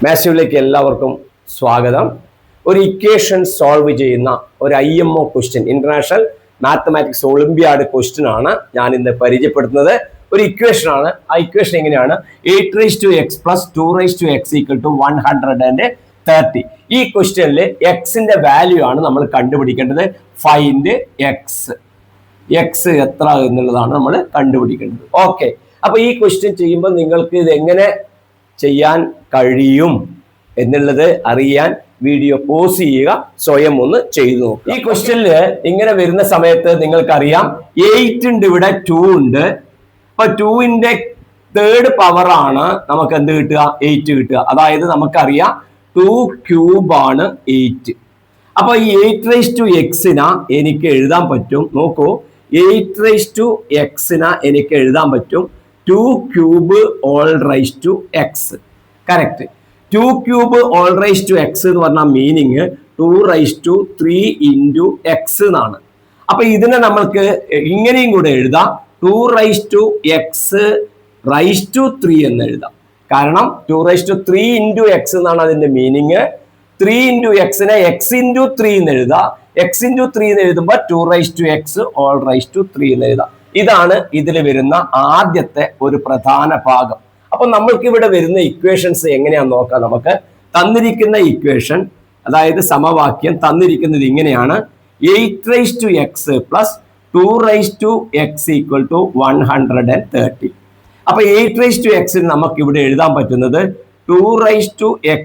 മാത്സിലേക്ക് എല്ലാവർക്കും സ്വാഗതം. ഒരു ഇക്വേഷൻ സോൾവ് ചെയ്യുന്ന ഒരു IMO question, international mathematics olympiad question ആണ് ഞാൻ ഇന്ന് പരിചയപ്പെടുത്തുന്നത്. ഒരു ഇക്വേഷൻ ആണ്. ആ ഇക്വേഷൻ എങ്ങനെയാണ്? 8x + 2x = 130. ഈ ക്വസ്റ്റ്യനിൽ എക്സിന്റെ വാല്യൂ ആണ് നമ്മൾ കണ്ടുപിടിക്കേണ്ടത്. ഫൈൻഡ് എക്സ് എത്ര എന്നുള്ളതാണ് നമ്മൾ കണ്ടുപിടിക്കേണ്ടത്. ഓക്കെ, അപ്പൊ ഈ ക്വസ്റ്റ്യൻ ചെയ്യുമ്പോൾ നിങ്ങൾക്ക് ഇത് എങ്ങനെ ചെയ്യാൻ കഴിയും എന്നുള്ളത് അറിയാൻ വീഡിയോ പോസ് ചെയ്യുക, സ്വയം ഒന്ന് ചെയ്തു നോക്കുക. ഈ ക്വസ്റ്റ്യനിൽ ഇങ്ങനെ വരുന്ന സമയത്ത് നിങ്ങൾക്കറിയാം 8 ഉണ്ട്, ഇവിടെ 2 ഉണ്ട്. അപ്പൊ 2ന്റെ തേർഡ് പവർ ആണ് നമുക്ക് എന്ത് കിട്ടുക? 8 കിട്ടുക. അതായത് നമുക്കറിയാം 2³ ആണ് 8. അപ്പൊ ഈ 8x എനിക്ക് എഴുതാൻ പറ്റും. നോക്കൂ, 8x എനിക്ക് എഴുതാൻ പറ്റും 2³ x. കറക്റ്റ്. 2³ x എന്ന് പറഞ്ഞാൽ മീനിങ് 2⁻³ x എന്നാണ്. അപ്പൊ ഇതിനെ നമ്മൾക്ക് ഇങ്ങനെയും കൂടെ എഴുതാം, 2⁻x⁻³ എന്ന് എഴുതാം. കാരണം 2⁻³ x എന്നാണ് അതിന്റെ മീനിങ്. 3 x നെ x⁻³ എന്ന് എഴുതാം. x⁻³ എന്ന് എഴുതുമ്പോൾ 2⁻x⁻³ എന്ന് എഴുതാം. ഇതാണ് ഇതിൽ വരുന്ന ആദ്യത്തെ ഒരു പ്രധാന ഭാഗം. അപ്പൊ നമ്മൾക്ക് ഇവിടെ വരുന്ന ഇക്വേഷൻസ് എങ്ങനെയാന്ന് നോക്കാം. നമുക്ക് തന്നിരിക്കുന്ന ഇക്വേഷൻ, അതായത് സമവാക്യം തന്നിരിക്കുന്നത് ഇങ്ങനെയാണ്: 8x + 2x = 130. അപ്പൊ 8x നമുക്ക് ഇവിടെ എഴുതാൻ പറ്റുന്നത് 2x³ +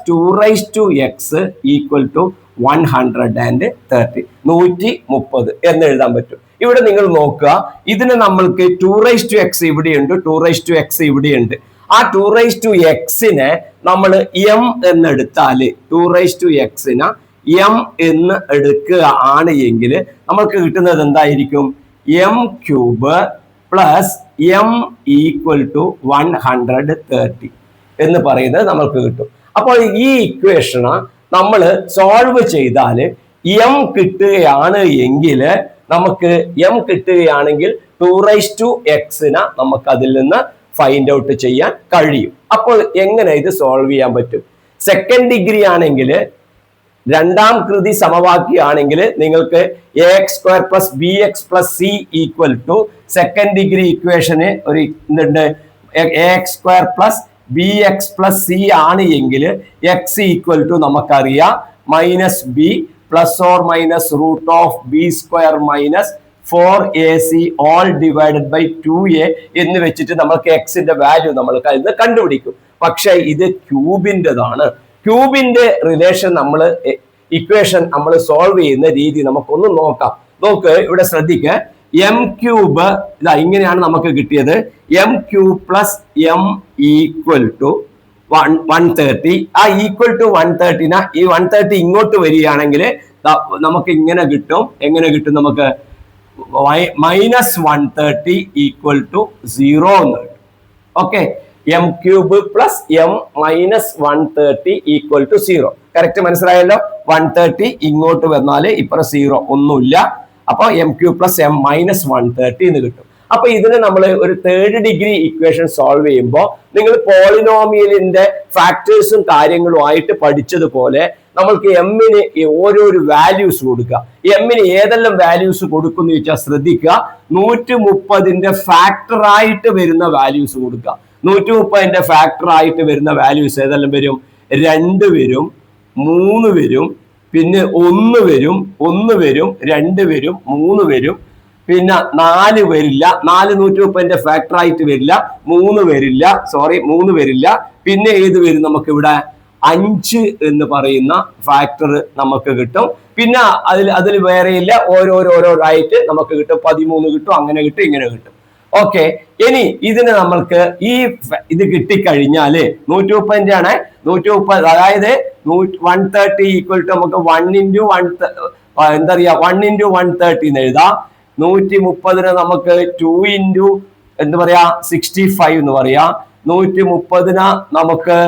2x = 130, 130 എന്ന് എഴുതാൻ പറ്റും. ഇവിടെ നിങ്ങൾ നോക്കുക, ഇതിന് നമ്മൾക്ക് 2x ഇവിടെയുണ്ട്, 2x ഇവിടെയുണ്ട്. ആ 2x നമ്മൾ m എന്നെടുത്താല്, 2x m എന്ന് എടുക്കുകയാണ് എങ്കിൽ നമ്മൾക്ക് കിട്ടുന്നത് എന്തായിരിക്കും? m³ + m = 130 എന്ന് പറയുന്നത് നമ്മൾക്ക് കിട്ടും. അപ്പോൾ ഈ ഇക്വേഷന് നമ്മൾ സോൾവ് ചെയ്താൽ m കിട്ടുകയാണ് എങ്കിൽ, നമുക്ക് m കിട്ടുകയാണെങ്കിൽ 2x നമുക്ക് അതിൽ നിന്ന് ഫൈൻഡ് ഔട്ട് ചെയ്യാൻ കഴിയും. അപ്പോൾ എങ്ങനെ ഇത് സോൾവ് ചെയ്യാൻ പറ്റും? സെക്കൻഡ് ഡിഗ്രി ആണെങ്കിൽ, രണ്ടാം കൃതി സമവാക്യമാണെങ്കിൽ നിങ്ങൾക്ക് ax² + bx + c = second degree ഇക്വേഷന് ഒരു എന്തുണ്ട്? ax² + bx + c ആണ് എങ്കിൽ x = നമുക്കറിയാം -b ± √(b² - 4ac / 2a എന്ന് വെച്ചിട്ട് നമുക്ക് എക്സിന്റെ വാല്യൂ നമ്മൾ കണ്ടുപിടിക്കും. പക്ഷെ ഇത് ക്യൂബിൻ്റെതാണ്. ക്യൂബിന്റെ റിലേഷൻ നമ്മൾ ഇക്വേഷൻ നമ്മൾ സോൾവ് ചെയ്യുന്ന രീതി നമുക്കൊന്ന് നോക്കാം. നോക്ക്, ഇവിടെ ശ്രദ്ധിക്കുക. m³ ഇതാ ഇങ്ങനെയാണ് നമുക്ക് കിട്ടിയത്. m³ + m = 130. ആ =130 ഈ 130 ഇങ്ങോട്ട് വരികയാണെങ്കിൽ നമുക്ക് ഇങ്ങനെ കിട്ടും. എങ്ങനെ കിട്ടും? നമുക്ക് -130 = 0 എന്ന് കിട്ടും. Okay, m³ + m -130 = 0. കറക്റ്റ് മനസ്സിലായല്ലോ? 130 ഇങ്ങോട്ട് വന്നാല് ഇപ്പുറം 0 ഒന്നുമില്ല. അപ്പൊ m³ + m -130 എന്ന് കിട്ടും. അപ്പൊ ഇതിന് നമ്മൾ ഒരു തേർഡ് ഡിഗ്രി ഇക്വേഷൻ സോൾവ് ചെയ്യുമ്പോൾ നിങ്ങൾ പോളിനോമിയലിന്റെ ഫാക്ടേഴ്സും കാര്യങ്ങളും ആയിട്ട് പഠിച്ചതുപോലെ നമ്മൾക്ക് എമ്മിന് ഓരോരോ വാല്യൂസ് കൊടുക്കുക. എമ്മിന് ഏതെല്ലാം വാല്യൂസ് കൊടുക്കുന്നു ചോദിച്ചാൽ ശ്രദ്ധിക്കുക. 130ന്റെ ഫാക്ടർ ആയിട്ട് വരുന്ന വാല്യൂസ് കൊടുക്കുക. 130ന്റെ ഫാക്ടർ ആയിട്ട് വരുന്ന വാല്യൂസ് ഏതെല്ലാം വരും? 2 വരും, 3 വരും, പിന്നെ 1 വരും, 1 വരും, 2 വരും, 3 വരും, പിന്നെ 4 വരില്ല. 4 130ന്റെ ഫാക്ടർ ആയിട്ട് വരില്ല. 3 വരില്ല, 3 വരില്ല. പിന്നെ ഏത് വരും? നമുക്ക് ഇവിടെ 5 എന്ന് പറയുന്ന ഫാക്ടർ നമുക്ക് കിട്ടും. പിന്നെ അതിൽ വേറെയില്ല, ഓരോരായിട്ട് നമുക്ക് കിട്ടും. 13 കിട്ടും, അങ്ങനെ കിട്ടും, ഇങ്ങനെ കിട്ടും. ഓക്കെ, ഇനി ഇതിന് നമ്മൾക്ക് ഇത് കിട്ടിക്കഴിഞ്ഞാല് 130ന്റെ ആണ്. 130 അതായത് 130 = നമുക്ക് 1 × 130 എന്ന് എഴുതാം. 130ന് നമുക്ക് 2 × 65 എന്ന് പറയാം. 130ന് നമുക്ക്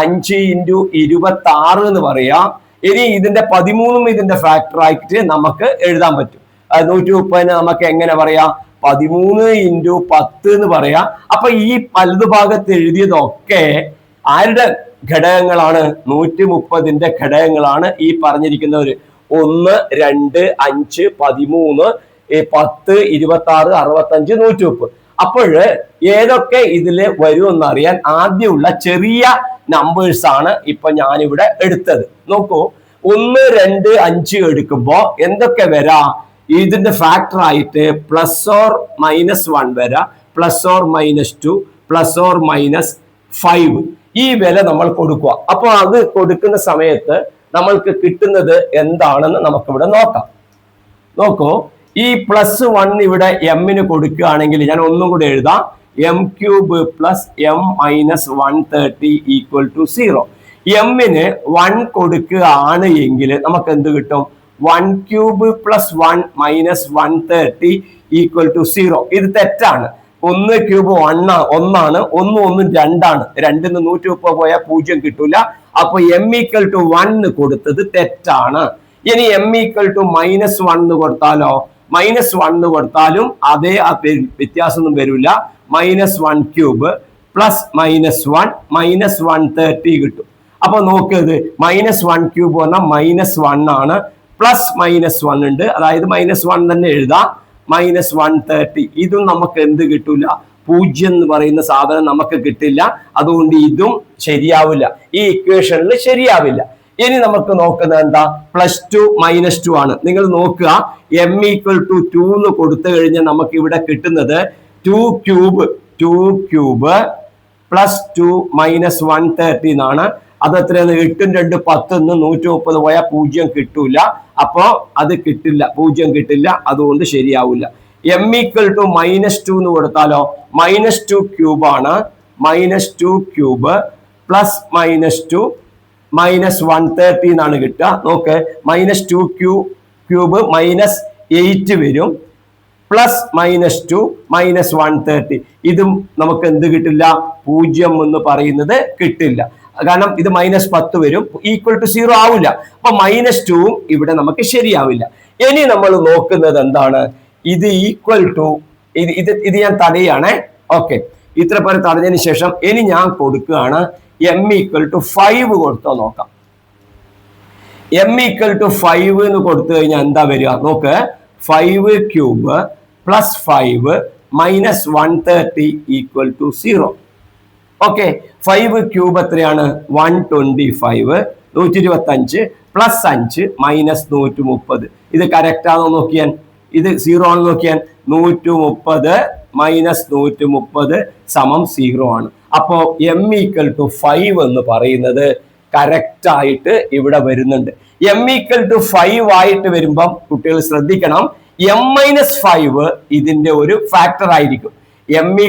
5 × 26 എന്ന് പറയാം. ഇനി ഇതിന്റെ 13 ഇതിന്റെ ഫാക്ടർ ആയിട്ട് നമുക്ക് എഴുതാൻ പറ്റും. 130ന് നമുക്ക് എങ്ങനെ പറയാം? 13 ഇൻറ്റു 10 എന്ന് പറയാം. അപ്പൊ ഈ വലതുഭാഗത്ത് എഴുതിയതൊക്കെ ആരുടെ ഘടകങ്ങളാണ്? 130ന്റെ ഘടകങ്ങളാണ് ഈ പറഞ്ഞിരിക്കുന്നവര്. 1, 2, 5, 13, 10, 26, 65, 130. അപ്പോൾ ഏതൊക്കെ ഇതിൽ വരുമെന്നറിയാൻ ആദ്യമുള്ള ചെറിയ നമ്പേഴ്സ് ആണ് ഇപ്പൊ ഞാനിവിടെ എടുത്തത്. നോക്കൂ, 1, 2, 5 എടുക്കുമ്പോ എന്തൊക്കെ വരാം? ഇതിന്റെ ഫാക്ടർ ആയിട്ട് +or-1 വരാം, +or-2, +or-5. ഈ വില നമ്മൾ കൊടുക്കുക. അപ്പൊ അത് കൊടുക്കുന്ന സമയത്ത് നമ്മൾക്ക് കിട്ടുന്നത് എന്താണെന്ന് നമുക്കിവിടെ നോക്കാം. നോക്കൂ, ഈ +1 ഇവിടെ എമ്മിന് കൊടുക്കുകയാണെങ്കിൽ ഞാൻ ഒന്നും കൂടെ എഴുതാം. m³ + m-130 = 0. എമ്മിന് 1 കൊടുക്കുകയാണ് എങ്കിൽ നമുക്ക് എന്ത് കിട്ടും? 1³ + 1 - 130 = 0. ഇത് തെറ്റാണ്. 1³ 1 ആണ്, 1 1 2 ആണ്. 2ന് 130 പോയാൽ 0 കിട്ടൂല. അപ്പൊ m = 1 കൊടുത്തത് തെറ്റാണ്. ഇനി m = -1 കൊടുത്താലോ? -1 കൊടുത്താലും അതേ വ്യത്യാസമൊന്നും വരില്ല. -1³ + -1 കിട്ടും. അപ്പൊ നോക്കത്, -1³ പറഞ്ഞാൽ -1 ആണ്, +-1 ഉണ്ട്, അതായത് -1 തന്നെ എഴുതാം. -130 ഇതും നമുക്ക് എന്ത് കിട്ടൂല? 0 എന്ന് പറയുന്ന സാധനം നമുക്ക് കിട്ടില്ല. അതുകൊണ്ട് ഇതും ശരിയാവില്ല, ഈ ഇക്വേഷനിൽ ശരിയാവില്ല. ഇനി നമുക്ക് നോക്കുന്നത് എന്താ? +2 - 2 ആണ്. നിങ്ങൾ നോക്കുക, m = 2 എന്ന് കൊടുത്തു കഴിഞ്ഞാൽ നമുക്ക് ഇവിടെ കിട്ടുന്നത് 2³ +2 - 130 എന്നാണ്. അത് എത്രയാണ്? 8 2 10 130 പോയാൽ 0 കിട്ടൂല. അപ്പോ അത് കിട്ടില്ല, 0 കിട്ടില്ല. അതുകൊണ്ട് ശരിയാവില്ല. m = -2 എന്ന് കൊടുത്താലോ? -2³ ആണ്, -2³ +-2 -130 എന്നാണ് കിട്ടുക. നോക്ക്, -2³ -8 വരും, +-2 -130. ഇതും നമുക്ക് എന്ത് കിട്ടില്ല? 0 എന്ന് പറയുന്നത് കിട്ടില്ല. കാരണം ഇത് -10 വരും, =0 ആവില്ല. അപ്പൊ -2 ഇവിടെ നമുക്ക് ശരിയാവില്ല. ഇനി നമ്മൾ നോക്കുന്നത് എന്താണ്? ഇത് ഇത് ഞാൻ തടയാണ്. ഓക്കെ, ഇത്ര പേര് തടഞ്ഞതിന് ശേഷം ഇനി ഞാൻ കൊടുക്കുകയാണ് m = 5 കൊടുത്തോ നോക്കാം. m = 5 എന്ന് കൊടുത്തു കഴിഞ്ഞാൽ എന്താ വരിക? നോക്ക്, 5³ +5 - 130 = 0. ഓക്കെ, 5³ എത്രയാണ്? 125, 125 +5 -130. ഇത് കറക്റ്റ് ആണോ നോക്കിയാൽ? ഇത് 0 ആണോ നോക്കിയാൽ? 130 - 130 = 0 ആണ്. അപ്പോ m = 5 എന്ന് പറയുന്നത് കറക്റ്റ് ആയിട്ട് ഇവിടെ വരുന്നുണ്ട്. m = 5 ആയിട്ട് വരുമ്പം കുട്ടികൾ ശ്രദ്ധിക്കണം, m-5 ഇതിന്റെ ഒരു ഫാക്ടർ ആയിരിക്കും. m =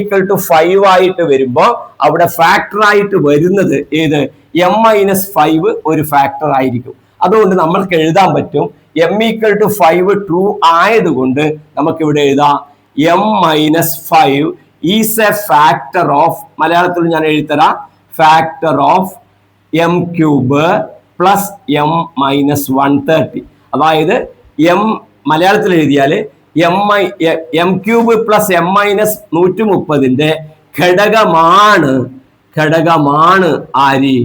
5 ആയിട്ട് വരുമ്പോ അവിടെ ഫാക്ടർ ആയിട്ട് വരുന്നത് ഏത്? m-5 ഒരു ഫാക്ടർ ആയിരിക്കും. അതുകൊണ്ട് നമ്മൾക്ക് എഴുതാൻ പറ്റും m = 5 ട്രൂ ആയതുകൊണ്ട് നമുക്ക് ഇവിടെ എഴുതാം m-5 is A factor of, മലയാളത്തിൽ ഞാൻ എഴുതരാം, ഫാക്ടർ ഓഫ് m³ + m-130. അതായത് മലയാളത്തിൽ എഴുതിയാൽ m³ + m-130ന്റെ ഘടകമാണ് ആര്?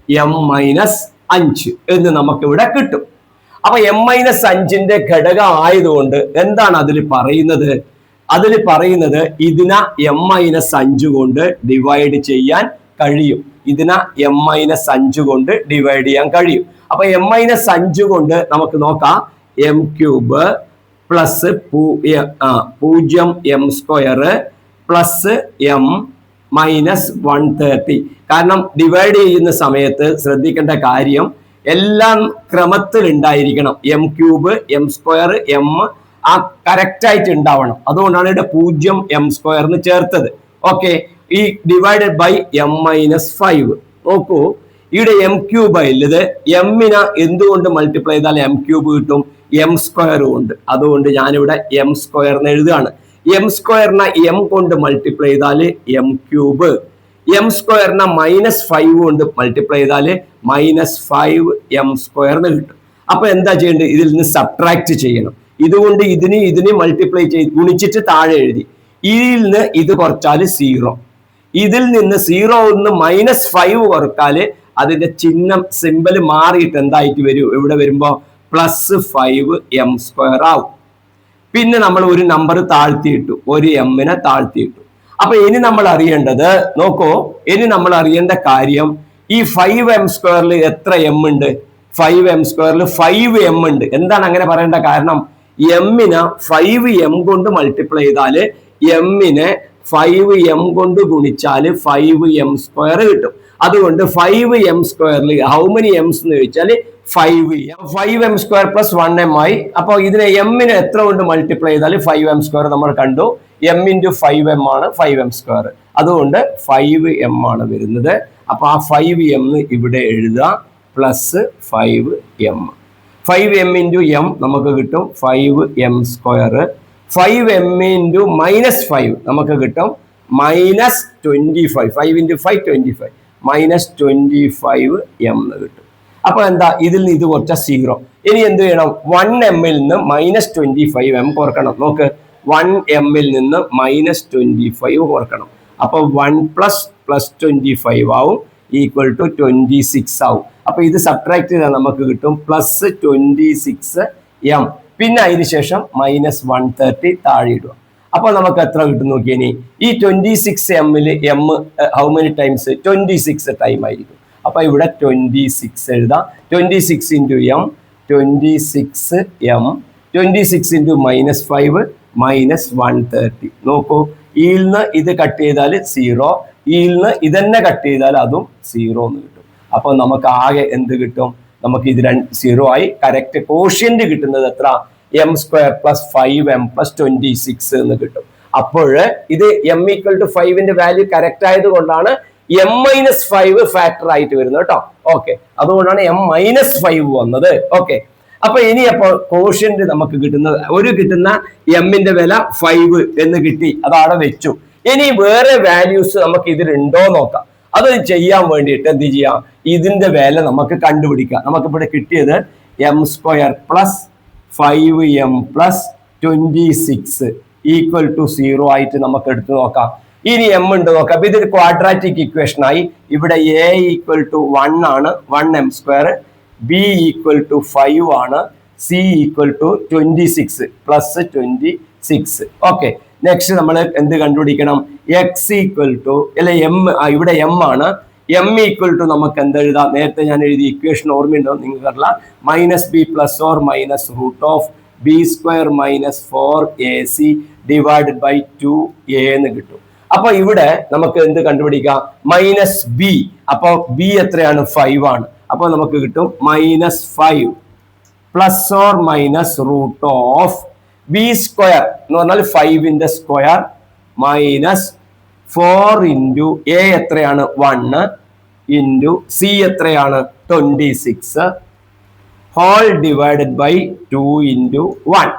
m-5 എന്ന് നമുക്ക് ഇവിടെ കിട്ടും. അപ്പൊ m-5ന്റെ ഘടകം ആയതുകൊണ്ട് എന്താണ് അതിൽ പറയുന്നത്? അതിൽ പറയുന്നത് ഇതിനെ m-5 കൊണ്ട് ഡിവൈഡ് ചെയ്യാൻ കഴിയും. ഇതിനെ m-5 കൊണ്ട് ഡിവൈഡ് ചെയ്യാൻ കഴിയും. അപ്പൊ m-5 കൊണ്ട് നമുക്ക് നോക്കാം, m³ +0m² +m-130. കാരണം ഡിവൈഡ് ചെയ്യുന്ന സമയത്ത് ശ്രദ്ധിക്കേണ്ട കാര്യം എല്ലാം ക്രമത്തിൽ ഉണ്ടായിരിക്കണം. m³ m² m ആ കറക്റ്റ് ആയിട്ട് ഉണ്ടാവണം. അതുകൊണ്ടാണ് ഇവിടെ 0m² എന്ന് ചേർത്തത്. ഓക്കെ, ഈ ഡിവൈഡഡ് ബൈ m-5. നോക്കൂ, ഇവിടെ m³ ഉള്ളത്, m-നെ എന്തുകൊണ്ട് മൾട്ടിപ്ലൈ ചെയ്താൽ m³ കിട്ടും? m² കൊണ്ട്. അതുകൊണ്ട് ഞാനിവിടെ m² എന്ന് എഴുതുകയാണ്. m² m കൊണ്ട് മൾട്ടിപ്ലൈ ചെയ്താൽ m³, m² -5 കൊണ്ട് മൾട്ടിപ്ലൈ ചെയ്താൽ -5m² എന്ന് കിട്ടും. അപ്പൊ എന്താ ചെയ്യേണ്ടത്? ഇതിൽ നിന്ന് സബ്ട്രാക്ട് ചെയ്യണം. ഇതുകൊണ്ട് ഇതിന് മൾട്ടിപ്ലൈ ചെയ്ത് ഗുണിച്ചിട്ട് താഴെ എഴുതി. ഇതിൽ നിന്ന് ഇത് കുറച്ചാൽ 0, ഇതിൽ നിന്ന് 0 നിന്ന് -5 കുറച്ചാല് അതിന്റെ ചിഹ്നം സിമ്പൽ മാറിയിട്ട് എന്തായിട്ട് വരും? ഇവിടെ വരുമ്പോ +5m² ആവും. പിന്നെ നമ്മൾ ഒരു നമ്പർ താഴ്ത്തിയിട്ടു, ഒരു എമ്മിനെ താഴ്ത്തിയിട്ടു. അപ്പൊ ഇനി നമ്മൾ അറിയേണ്ടത് നോക്കൂ, ഇനി നമ്മൾ അറിയേണ്ട കാര്യം ഈ 5m² എത്ര എം ഉണ്ട്? 5m² 5m ഉണ്ട്. എന്താണ് അങ്ങനെ പറയേണ്ട കാരണം? എമ്മിനെ 5m കൊണ്ട് മൾട്ടിപ്ലൈ ചെയ്താല് എമ്മിനെ 5m കൊണ്ട് ഗുണിച്ചാല് 5m² കിട്ടും. അതുകൊണ്ട് 5m² ഹൗ മെനി എംസ് എന്ന് ചോദിച്ചാൽ 5m² + 1m ആയി. അപ്പൊ ഇതിനെ എമ്മിനെ എത്ര കൊണ്ട് മൾട്ടിപ്ലൈ ചെയ്താൽ 5m² നമ്മൾ കണ്ടു. m × 5m ആണ് 5m². അതുകൊണ്ട് 5m ആണ് വരുന്നത്. അപ്പൊ ആ 5m ഇവിടെ എഴുതുക, +5m. 5m × m നമുക്ക് കിട്ടും 5m². 5m × -5 നമുക്ക് കിട്ടും -25. 5 × 5 25, -25m എന്ന് കിട്ടും. അപ്പൊ എന്താ? ഇതിൽ നിന്ന് ഇത് കുറച്ച 0. ഇനി എന്ത് ചെയ്യണം? 1m നിന്ന് -25m കുറക്കണം. നോക്ക്, 1m നിന്ന് -25 കുറക്കണം. അപ്പൊ 1 + 25 ആവും =26 ആവും. അപ്പൊ ഇത് സബ്ട്രാക്ട് ചെയ്താൽ നമുക്ക് കിട്ടും +26m. പിന്നെ അതിന് ശേഷം -130 താഴെ ഇടുക. അപ്പൊ നമുക്ക് എത്ര കിട്ടും നോക്കിയേ. ഈ 26m m how many times? 26 time ആയിരിക്കും. അപ്പൊ ഇവിടെ 26 എഴുതാം. 26 × m 26m. 26 × -5 -130. നോക്കൂ, ഇതിൽ നിന്ന് ഇത് കട്ട് ചെയ്താൽ 0, ഇതിൽ നിന്ന് ഇതന്നെ കട്ട് ചെയ്താൽ അതും 0 എന്ന് കിട്ടും. അപ്പൊ നമുക്ക് ആകെ എന്ത് കിട്ടും? നമുക്ക് ഇത് 0 ആയി. കറക്റ്റ് കോഷ്യന്റ് കിട്ടുന്നത് എത്ര? m² + 5m + 26 എന്ന് കിട്ടും. അപ്പോൾ ഇത് m = 5ന്റെ വാല്യൂ കറക്റ്റ് ആയതുകൊണ്ടാണ് m-5 ഫാക്ടർ ആയിട്ട് വരുന്നത് കേട്ടോ. ഓക്കെ, അതുകൊണ്ടാണ് m-5 വന്നത്. ഓക്കെ, അപ്പൊ ഇനി അപ്പോൾ കോഷ്യന്റ് നമുക്ക് കിട്ടുന്ന എമ്മിന്റെ വില 5 എന്ന് കിട്ടി, അതവിടെ വെച്ചു. ഇനി വേറെ വാല്യൂസ് നമുക്ക് ഇതിലുണ്ടോ നോക്കാം. അത് ചെയ്യാൻ വേണ്ടിയിട്ട് എന്ത് ചെയ്യാം? ഇതിന്റെ വില നമുക്ക് കണ്ടുപിടിക്കാം. നമുക്കിവിടെ കിട്ടിയത് m² + 5m + 26 = 0 ആയിട്ട് നമുക്ക് എടുത്തു നോക്കാം. ഇനി m ഉണ്ട് നോക്കാം. അപ്പൊ ഇതൊരു ക്വാഡ്രാറ്റിക് ഇക്വേഷൻ ആയി. ഇവിടെ a = 1 ആണ്, 1m². b = 5 ആണ്, c = 26 +26. ഓക്കെ, നെക്സ്റ്റ് നമ്മൾ എന്ത് കണ്ടുപിടിക്കണം? x m, ഇവിടെ m ആണ്. m = നമുക്ക് എന്ത് എഴുതാം? നേരത്തെ ഞാൻ എഴുതി ഇക്വേഷൻ ഓർമ്മയുണ്ടോ നിങ്ങൾക്കറിയില്ല? -b ± √b² - 4ac / 2a എന്ന് കിട്ടും. അപ്പൊ ഇവിടെ നമുക്ക് എന്ത് കണ്ടുപിടിക്കാം? -b. അപ്പൊ b എത്രയാണ്? 5 ആണ്. അപ്പൊ നമുക്ക് കിട്ടും -5 ± √b² എന്ന് പറഞ്ഞാൽ 5ന്റെ സ്ക്വയർ -4 × a എത്രയാണ്? 1 × c എത്രയാണ്? 26 / 2 × 1.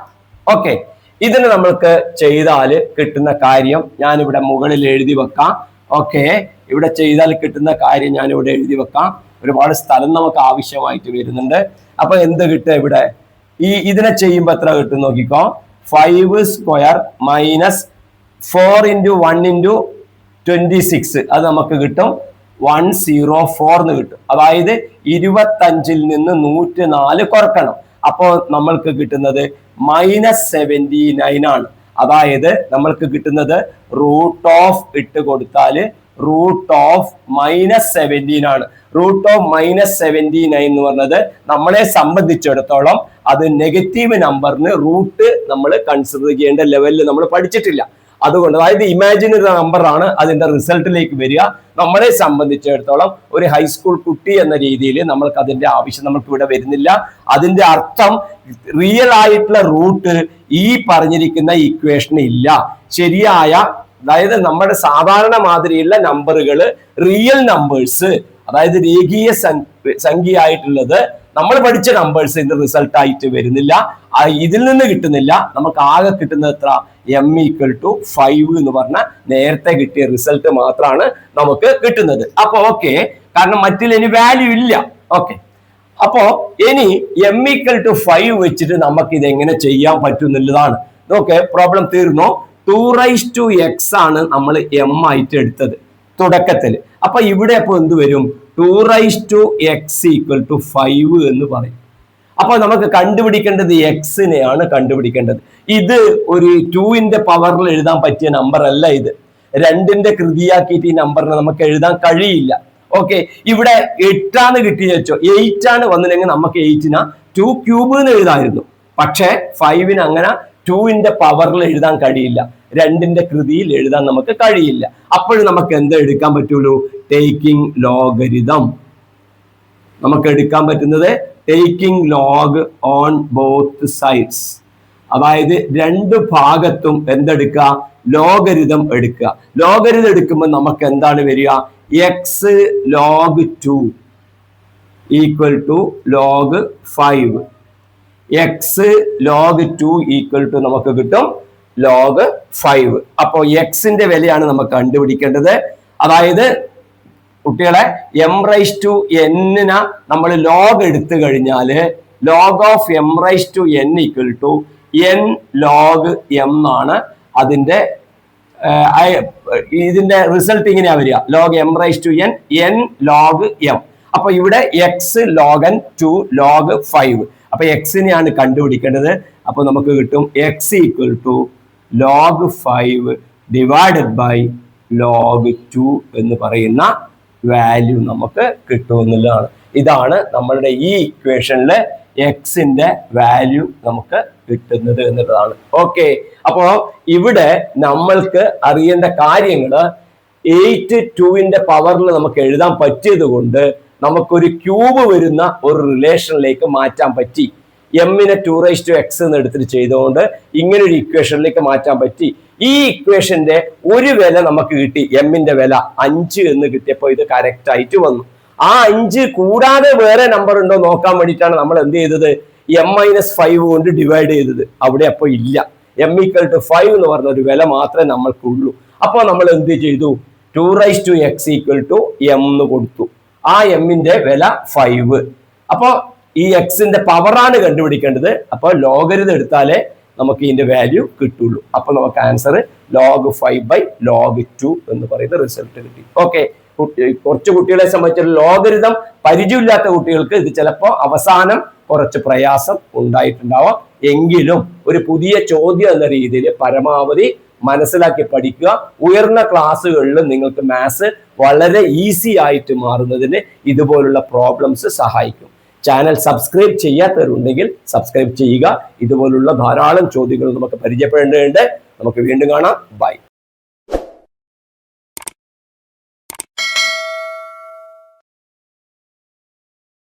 ഓക്കെ, ഇതിന് നമ്മൾക്ക് ചെയ്താൽ കിട്ടുന്ന കാര്യം ഞാനിവിടെ മുകളിൽ എഴുതി വെക്കാം. ഓക്കെ, ഇവിടെ ചെയ്താൽ കിട്ടുന്ന കാര്യം ഞാനിവിടെ എഴുതി വെക്കാം. ഒരുപാട് സ്ഥലം നമുക്ക് ആവശ്യമായിട്ട് വരുന്നുണ്ട്. അപ്പൊ എന്ത് കിട്ടുക? ഇവിടെ ഇതിനെ ചെയ്യുമ്പോൾ എത്ര കിട്ടും നോക്കിക്കോ. 5² -4 × 1 × 26 അത് നമുക്ക് കിട്ടും 104 എന്ന് കിട്ടും. അതായത് 25ൽ നിന്ന് 104 കുറക്കണം. അപ്പോൾ നമ്മൾക്ക് കിട്ടുന്നത് -79 ആണ്. അതായത് നമ്മൾക്ക് കിട്ടുന്നത് √ ഇട്ട് കൊടുത്താല് √-17 ആണ്. √-79 എന്ന് പറഞ്ഞത് നമ്മളെ സംബന്ധിച്ചിടത്തോളം അത് നെഗറ്റീവ് നമ്പറിന് റൂട്ട് നമ്മൾ കൺസിഡർ ചെയ്യേണ്ട ലെവലിൽ നമ്മൾ പഠിച്ചിട്ടില്ല. അതുകൊണ്ട് അതായത് ഇമാജിനറി നമ്പർ ആണ് അതിന്റെ റിസൾട്ടിലേക്ക് വരിക. നമ്മളെ സംബന്ധിച്ചിടത്തോളം ഒരു ഹൈസ്കൂൾ കുട്ടി എന്ന രീതിയിൽ നമ്മൾക്ക് അതിന്റെ ആവശ്യം നമുക്ക് ഇവിടെ വരുന്നില്ല. അതിന്റെ അർത്ഥം റിയൽ ആയിട്ടുള്ള റൂട്ട് ഈ പറഞ്ഞിരിക്കുന്ന ഇക്വേഷന് ഇല്ല. ശരിയായ, അതായത് നമ്മുടെ സാധാരണ മാതിരിയുള്ള നമ്പറുകൾ, റിയൽ നമ്പേഴ്സ്, അതായത് രേഖീയ സംഖ്യയായിട്ടുള്ളത് നമ്മൾ പഠിച്ച നമ്പേഴ്സ് ഇതിന്റെ റിസൾട്ട് ആയിട്ട് വരുന്നില്ല. ഇതിൽ നിന്ന് കിട്ടുന്നില്ല. നമുക്ക് ആകെ കിട്ടുന്നത് എത്ര? m = 5 എന്ന് പറഞ്ഞ നേരത്തെ കിട്ടിയ റിസൾട്ട് മാത്രമാണ് നമുക്ക് കിട്ടുന്നത്. അപ്പൊ ഓക്കെ, കാരണം മറ്റിൽ ഇനി വാല്യൂ ഇല്ല. ഓക്കെ, അപ്പോ ഇനി m=5 വെച്ചിട്ട് നമുക്ക് ഇത് എങ്ങനെ ചെയ്യാൻ പറ്റുന്നുള്ളതാണ്. നോക്കെ, പ്രോബ്ലം തീർന്നു. 2x ആണ് നമ്മൾ m ആയിട്ട് എടുത്തത് തുടക്കത്തിൽ. അപ്പൊ ഇവിടെ അപ്പൊ എന്ത് വരും? 2x = 5 എന്ന് പറയും. അപ്പൊ നമുക്ക് കണ്ടുപിടിക്കേണ്ടത് എക്സിനെയാണ് കണ്ടുപിടിക്കേണ്ടത്. ഇത് ഒരു 2ന്റെ പവറിൽ എഴുതാൻ പറ്റിയ നമ്പർ അല്ല. ഇത് 2ന്റെ കൃതിയാക്കിയിട്ട് ഈ നമ്പറിനെ നമുക്ക് എഴുതാൻ കഴിയില്ല. ഓക്കെ, ഇവിടെ 8 കിട്ടിയെന്ന് വെച്ചോ, 8 ആണ് വന്നില്ലെങ്കിൽ നമുക്ക് 8നെ 2³ എന്ന് എഴുതായിരുന്നു. പക്ഷെ 5ന് അങ്ങനെ 2ന്റെ പവറിൽ എഴുതാൻ കഴിയില്ല, 2ന്റെ കൃതിയിൽ എഴുതാൻ നമുക്ക് കഴിയില്ല. അപ്പോഴും നമുക്ക് എന്താ എടുക്കാൻ പറ്റുള്ളൂ? Taking logarithm. നമുക്ക് എടുക്കാൻ പറ്റുന്നത് taking log on both sides. അതായത് രണ്ട് ഭാഗത്തും എന്തെടുക്കുക? ലോഗരിതം എടുക്കുക. ലോഗരിതം എടുക്കുമ്പോൾ നമുക്ക് എന്താണ് വരിക? x log 2 = log 5. x log 2 = നമുക്ക് കിട്ടും log 5. അപ്പോ എക്സിന്റെ വിലയാണ് നമുക്ക് കണ്ടുപിടിക്കേണ്ടത്. അതായത് കുട്ടികളെ m⁻n നമ്മൾ ലോഗ് എടുത്തു കഴിഞ്ഞാൽ log of m⁻n = n log m ആണ് അതിന്റെ ഇതിന്റെ റിസൾട്ട് ഇങ്ങനെയാ വരിക, log m⁻n n log m. അപ്പൊ ഇവിടെ x log n 2 log 5. അപ്പൊ എക്സിനെയാണ് കണ്ടുപിടിക്കേണ്ടത്. അപ്പൊ നമുക്ക് കിട്ടും x = log 5 / log 2 എന്ന് പറയുന്ന വാല്യൂ നമുക്ക് കിട്ടുമെന്നുള്ളതാണ്. ഇതാണ് നമ്മളുടെ ഈ ഇക്വേഷനിലെ എക്സിന്റെ വാല്യൂ നമുക്ക് കിട്ടുന്നത് എന്നുള്ളതാണ്. ഓക്കെ, അപ്പോ ഇവിടെ നമ്മൾക്ക് അറിയേണ്ട കാര്യങ്ങള് 8 2ന്റെ പവറിൽ നമുക്ക് എഴുതാൻ പറ്റിയത് കൊണ്ട് നമുക്കൊരു ക്യൂബ് വരുന്ന ഒരു റിലേഷനിലേക്ക് മാറ്റാൻ പറ്റി. എമ്മിനെ 2x എന്ന് എടുത്തിട്ട് ചെയ്തുകൊണ്ട് ഇങ്ങനെ ഒരു ഇക്വേഷനിലേക്ക് മാറ്റാൻ പറ്റി. ഈ ഇക്വേഷന്റെ ഒരു വില നമുക്ക് കിട്ടി, എമ്മിന്റെ വില 5 എന്ന് കിട്ടിയപ്പോൾ ഇത് കറക്റ്റ് ആയിട്ട് വന്നു. ആ 5 കൂടാതെ വേറെ നമ്പർ ഉണ്ടോ നോക്കാൻ വേണ്ടിയിട്ടാണ് നമ്മൾ എന്ത് ചെയ്തത്? m-5 കൊണ്ട് ഡിവൈഡ് ചെയ്തത്. അവിടെ അപ്പൊ ഇല്ല, m = 5 എന്ന് പറഞ്ഞ ഒരു വില മാത്രമേ നമ്മൾക്കുള്ളൂ. അപ്പൊ നമ്മൾ എന്ത് ചെയ്തു? 2x = m എന്ന് കൊടുത്തു. ആ എമ്മിന്റെ വില 5. അപ്പൊ ഈ എക്സിന്റെ പവറാണ് കണ്ടുപിടിക്കേണ്ടത്. അപ്പൊ ലോഗരിതം എടുത്താലേ നമുക്ക് ഇതിന്റെ വാല്യൂ കിട്ടുള്ളൂ. അപ്പൊ നമുക്ക് ആൻസർ log 5 / log 2 എന്ന് പറയുന്ന റിസൾട്ട് കിട്ടി. ഓക്കെ, കുറച്ച് കുട്ടികളെ സംബന്ധിച്ച് ലോഗരിതം പരിചയമില്ലാത്ത കുട്ടികൾക്ക് ഇത് ചിലപ്പോൾ അവസാനം കുറച്ച് പ്രയാസം ഉണ്ടായിട്ടുണ്ടാവാം. എങ്കിലും ഒരു പുതിയ ചോദ്യം എന്ന രീതിയിൽ പരമാവധി മനസ്സിലാക്കി പഠിക്കുക. ഉയർന്ന ക്ലാസ്സുകളിൽ നിങ്ങൾക്ക് മാത്സ് വളരെ ഈസി ആയിട്ട് മാറുന്നതിന് ഇതുപോലുള്ള പ്രോബ്ലംസ് സഹായിക്കും. ചാനൽ സബ്സ്ക്രൈബ് ചെയ്യാത്തവരുണ്ടെങ്കിൽ സബ്സ്ക്രൈബ് ചെയ്യുക. ഇതുപോലുള്ള ധാരാളം ചോദ്യങ്ങൾ നമുക്ക് പരിചയപ്പെടേണ്ടതുണ്ട്. നമുക്ക് വീണ്ടും കാണാം. ബൈ.